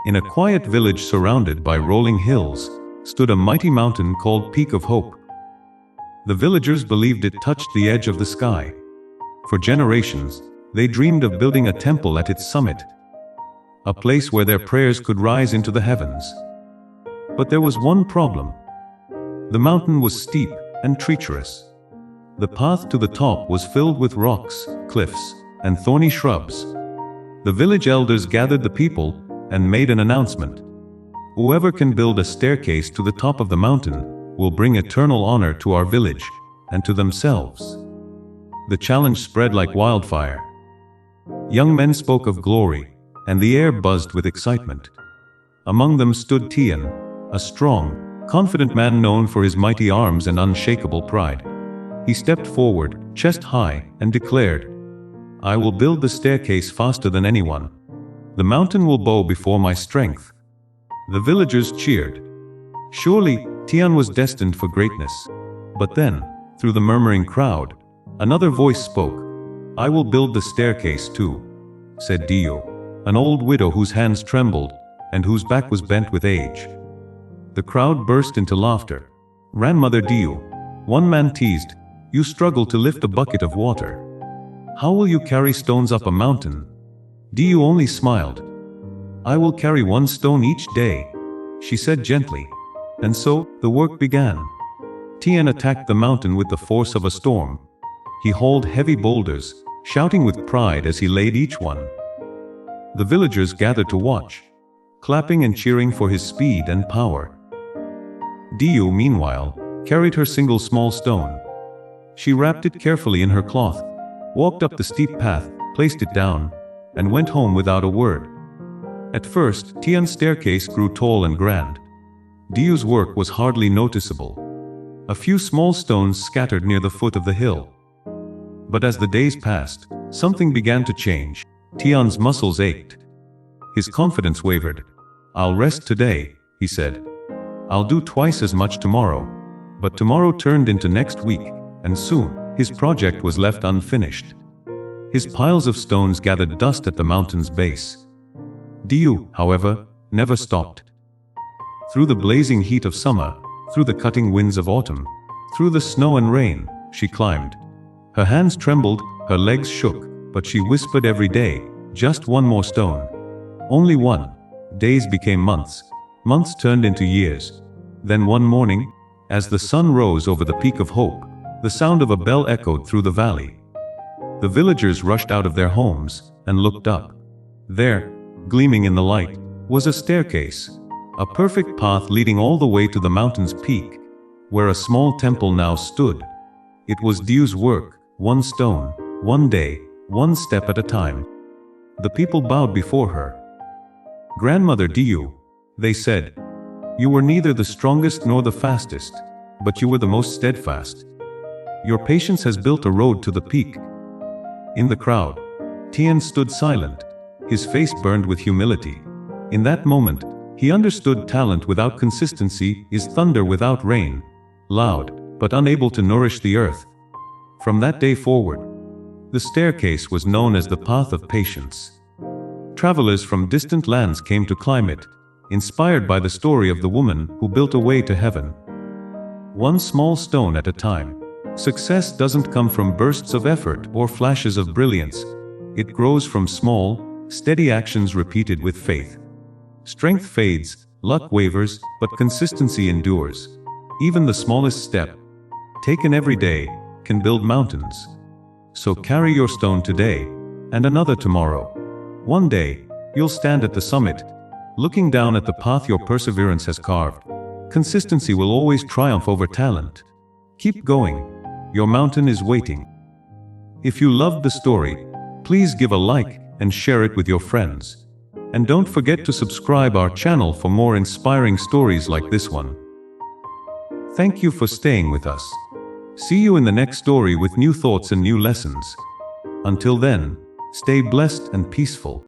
In a quiet village surrounded by rolling hills, stood a mighty mountain called Peak of Hope. The villagers believed it touched the edge of the sky. For generations, they dreamed of building a temple at its summit, a place where their prayers could rise into the heavens. But there was one problem. The mountain was steep and treacherous. The path to the top was filled with rocks, cliffs, and thorny shrubs. The village elders gathered the people and made an announcement. Whoever can build a staircase to the top of the mountain will bring eternal honor to our village and to themselves. The challenge spread like wildfire. Young men spoke of glory, and the air buzzed with excitement. Among them stood Tian, a strong, confident man known for his mighty arms and unshakable pride. He stepped forward, chest high, and declared, "I will build the staircase faster than anyone. The mountain will bow before my strength." The villagers cheered. Surely, Tian was destined for greatness. But then, through the murmuring crowd, another voice spoke. "I will build the staircase too," said Dio, an old widow whose hands trembled and whose back was bent with age. The crowd burst into laughter. "Grandmother Dio," one man teased, "you struggle to lift a bucket of water. How will you carry stones up a mountain?" Dio only smiled. "I will carry one stone each day," she said gently. And so, the work began. Tian attacked the mountain with the force of a storm. He hauled heavy boulders, shouting with pride as he laid each one. The villagers gathered to watch, clapping and cheering for his speed and power. Dio, meanwhile, carried her single small stone. She wrapped it carefully in her cloth, walked up the steep path, placed it down, and went home without a word. At first, Tian's staircase grew tall and grand. Dio's work was hardly noticeable. A few small stones scattered near the foot of the hill. But as the days passed, something began to change. Tian's muscles ached. His confidence wavered. "I'll rest today," he said. "I'll do twice as much tomorrow." But tomorrow turned into next week, and soon, his project was left unfinished. His piles of stones gathered dust at the mountain's base. Dio, however, never stopped. Through the blazing heat of summer, through the cutting winds of autumn, through the snow and rain, she climbed. Her hands trembled, her legs shook, but she whispered every day, "Just one more stone." Only one. Days became months. Months turned into years. Then one morning, as the sun rose over the Peak of Hope, the sound of a bell echoed through the valley. The villagers rushed out of their homes and looked up. There, gleaming in the light, was a staircase, a perfect path leading all the way to the mountain's peak, where a small temple now stood. It was Dio's work, one stone, one day, one step at a time. The people bowed before her. "Grandmother Dio," they said, "you were neither the strongest nor the fastest, but you were the most steadfast. Your patience has built a road to the peak." In the crowd, Tian stood silent, his face burned with humility. In that moment, he understood talent without consistency is thunder without rain, loud, but unable to nourish the earth. From that day forward, the staircase was known as the Path of Patience. Travelers from distant lands came to climb it, inspired by the story of the woman who built a way to heaven. One small stone at a time. Success doesn't come from bursts of effort or flashes of brilliance. It grows from small, steady actions repeated with faith. Strength fades, luck wavers, but consistency endures. Even the smallest step, taken every day, can build mountains. So carry your stone today, and another tomorrow. One day, you'll stand at the summit, looking down at the path your perseverance has carved. Consistency will always triumph over talent. Keep going. Your mountain is waiting. If you loved the story, please give a like and share it with your friends. And don't forget to subscribe our channel for more inspiring stories like this one. Thank you for staying with us. See you in the next story with new thoughts and new lessons. Until then, stay blessed and peaceful.